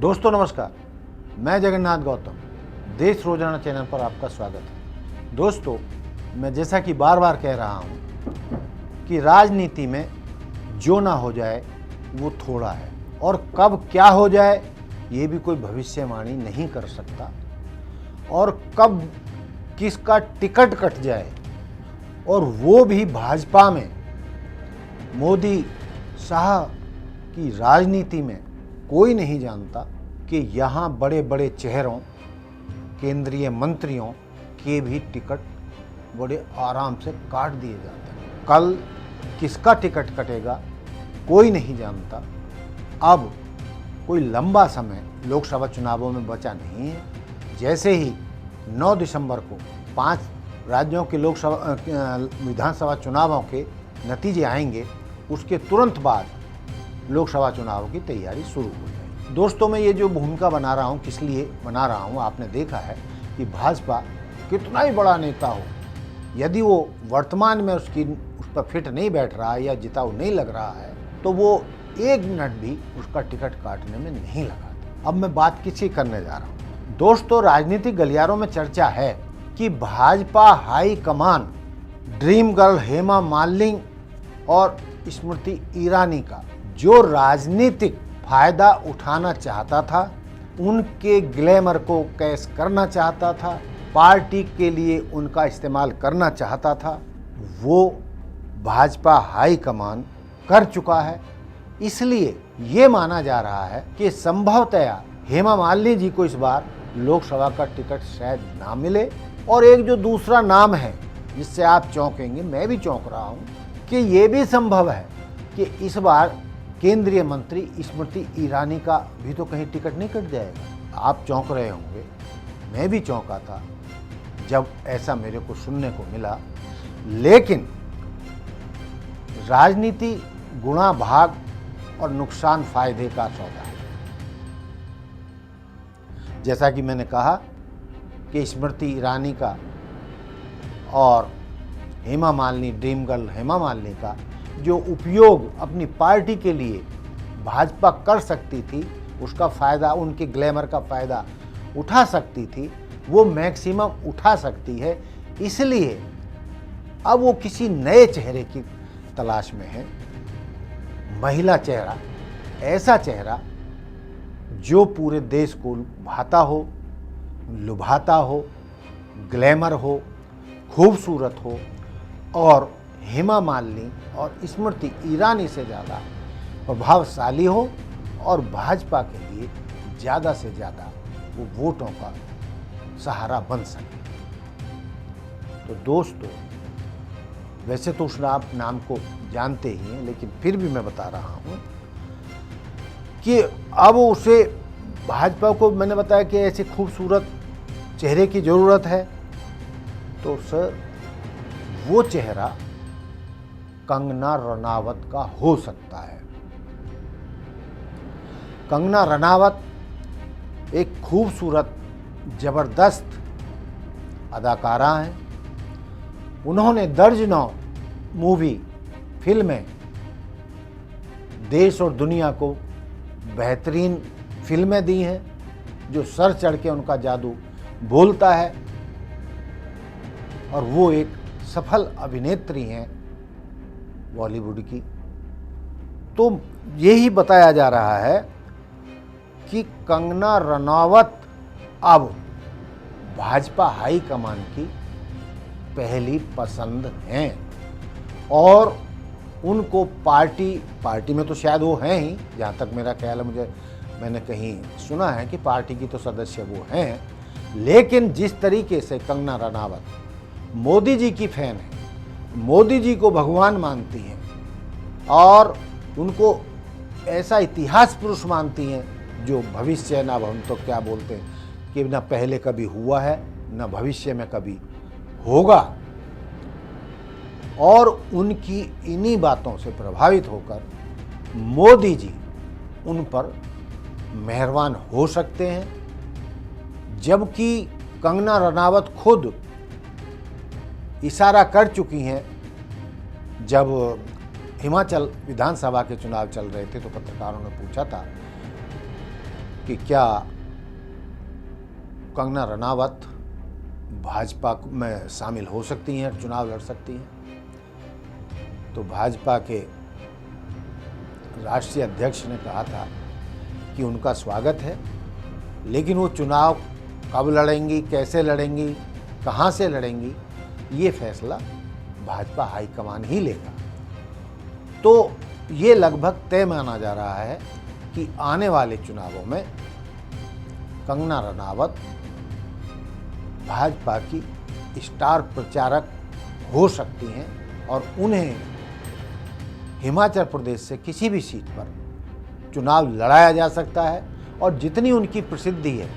दोस्तों नमस्कार, मैं जगन्नाथ गौतम, देश रोजाना चैनल पर आपका स्वागत है। दोस्तों, मैं जैसा कि बार बार कह रहा हूं कि राजनीति में जो ना हो जाए वो थोड़ा है, और कब क्या हो जाए ये भी कोई भविष्यवाणी नहीं कर सकता, और कब किसका टिकट कट जाए, और वो भी भाजपा में मोदी शाह की राजनीति में कोई नहीं जानता कि यहाँ बड़े बड़े चेहरों, केंद्रीय मंत्रियों के भी टिकट बड़े आराम से काट दिए जाते हैं। कल किसका टिकट कटेगा कोई नहीं जानता। अब कोई लंबा समय लोकसभा चुनावों में बचा नहीं है। जैसे ही 9 दिसंबर को 5 राज्यों के विधानसभा चुनावों के नतीजे आएंगे, उसके तुरंत बाद लोकसभा चुनाव की तैयारी शुरू हो जाएगी। दोस्तों, मैं ये जो भूमिका बना रहा हूँ किस लिए बना रहा हूँ, आपने देखा है कि भाजपा कितना ही बड़ा नेता हो, यदि वो वर्तमान में उस पर फिट नहीं बैठ रहा है या जिताऊ नहीं लग रहा है तो वो 1 मिनट भी उसका टिकट काटने में नहीं लगाता। अब मैं बात किसी करने जा रहा हूँ। दोस्तों, राजनीतिक गलियारों में चर्चा है कि Bhajpa high command dream girl Hema Malini और स्मृति ईरानी का जो राजनीतिक फायदा उठाना चाहता था, उनके ग्लैमर को कैश करना चाहता था, पार्टी के लिए उनका इस्तेमाल करना चाहता था, वो भाजपा हाई कमान कर चुका है। इसलिए ये माना जा रहा है कि संभवतया हेमा मालिनी जी को इस बार लोकसभा का टिकट शायद ना मिले। और एक जो दूसरा नाम है जिससे आप चौंकेंगे, मैं भी चौंक रहा हूँ, कि ये भी संभव है कि इस बार केंद्रीय मंत्री स्मृति ईरानी का भी तो कहीं टिकट नहीं कट जाएगा। आप चौंक रहे होंगे, मैं भी चौंका था जब ऐसा मेरे को सुनने को मिला। लेकिन राजनीति गुणा भाग और नुकसान फायदे का सौदा है। जैसा कि मैंने कहा कि स्मृति ईरानी का और हेमा मालिनी, ड्रीम गर्ल हेमा मालिनी का जो उपयोग अपनी पार्टी के लिए भाजपा कर सकती थी, उसका फ़ायदा, उनके ग्लैमर का फ़ायदा उठा सकती थी, वो मैक्सिमम उठा सकती है। इसलिए अब वो किसी नए चेहरे की तलाश में है। महिला चेहरा, ऐसा चेहरा जो पूरे देश को भाता हो, लुभाता हो, ग्लैमर हो, खूबसूरत हो, और हेमा मालिनी और स्मृति ईरानी से ज़्यादा प्रभावशाली हो, और भाजपा के लिए ज़्यादा से ज़्यादा वो वोटों का सहारा बन सके। तो दोस्तों, वैसे तो उस नाम को जानते ही हैं, लेकिन फिर भी मैं बता रहा हूँ कि अब उसे, भाजपा को मैंने बताया कि ऐसे खूबसूरत चेहरे की ज़रूरत है। तो सर, वो चेहरा कंगना रनावत का हो सकता है। कंगना रनावत एक खूबसूरत, ज़बरदस्त अदाकारा हैं। उन्होंने दर्जनों फिल्में देश और दुनिया को बेहतरीन फिल्में दी हैं, जो सर चढ़ के उनका जादू बोलता है, और वो एक सफल अभिनेत्री हैं बॉलीवुड की। तो यही बताया जा रहा है कि कंगना रनावत अब भाजपा हाई कमान की पहली पसंद हैं, और उनको पार्टी में तो शायद वो हैं ही, जहाँ तक मेरा ख्याल है, मैंने कहीं सुना है कि पार्टी की तो सदस्य वो हैं। लेकिन जिस तरीके से कंगना रनावत मोदी जी की फैन है, मोदी जी को भगवान मानती हैं, और उनको ऐसा इतिहास पुरुष मानती हैं जो भविष्य, ना हम तो क्या बोलते हैं कि ना पहले कभी हुआ है, ना भविष्य में कभी होगा, और उनकी इन्हीं बातों से प्रभावित होकर मोदी जी उन पर मेहरबान हो सकते हैं। जबकि कंगना रनावत खुद इशारा कर चुकी हैं, जब हिमाचल विधानसभा के चुनाव चल रहे थे तो पत्रकारों ने पूछा था कि क्या कंगना रनावत भाजपा में शामिल हो सकती हैं, चुनाव लड़ सकती हैं। तो भाजपा के राष्ट्रीय अध्यक्ष ने कहा था कि उनका स्वागत है, लेकिन वो चुनाव कब लड़ेंगी, कैसे लड़ेंगी, कहाँ से लड़ेंगी, ये फैसला भाजपा हाईकमान ही लेगा। तो ये लगभग तय माना जा रहा है कि आने वाले चुनावों में कंगना रनावत भाजपा की स्टार प्रचारक हो सकती हैं और उन्हें हिमाचल प्रदेश से किसी भी सीट पर चुनाव लड़ाया जा सकता है और जितनी उनकी प्रसिद्धि है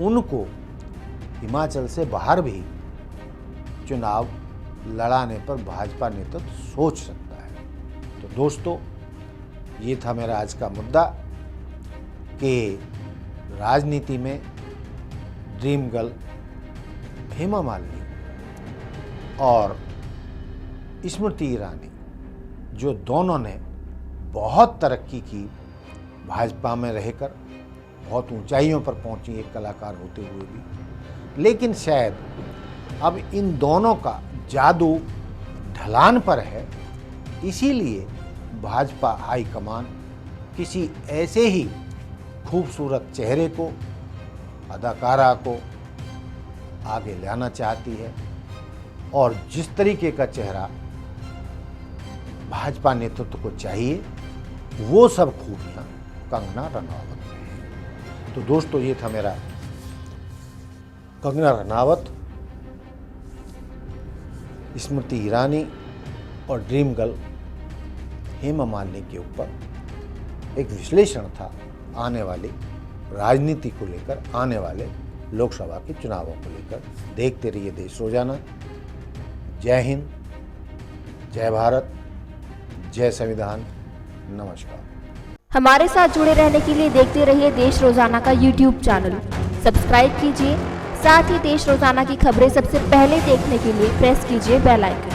उनको हिमाचल से बाहर भी चुनाव लड़ाने पर भाजपा नेतृत्व सोच सकता है। तो दोस्तों, ये था मेरा आज का मुद्दा कि राजनीति में ड्रीम गर्ल हेमा मालिनी और स्मृति ईरानी, जो दोनों ने बहुत तरक्की की भाजपा में रहकर, बहुत ऊंचाइयों पर पहुंची एक कलाकार होते हुए भी, लेकिन शायद अब इन दोनों का जादू ढलान पर है। इसीलिए भाजपा हाईकमान किसी ऐसे ही खूबसूरत चेहरे को, अदाकारा को आगे लाना चाहती है और जिस तरीके का चेहरा भाजपा नेतृत्व को चाहिए वो सब खूबियां कंगना रनावत में हैं। तो दोस्तों, ये था मेरा कंगना रनावत, स्मृति ईरानी और ड्रीम गर्ल हेमा मालिनी के ऊपर एक विश्लेषण था आने वाली राजनीति को लेकर, आने वाले लोकसभा के चुनावों को लेकर। देखते रहिए देश रोजाना। जय हिंद, जय भारत, जय संविधान। नमस्कार। हमारे साथ जुड़े रहने के लिए देखते रहिए देश रोजाना का YouTube चैनल सब्सक्राइब कीजिए। साथ ही देश रोजाना की खबरें सबसे पहले देखने के लिए प्रेस कीजिए बेल आइकन।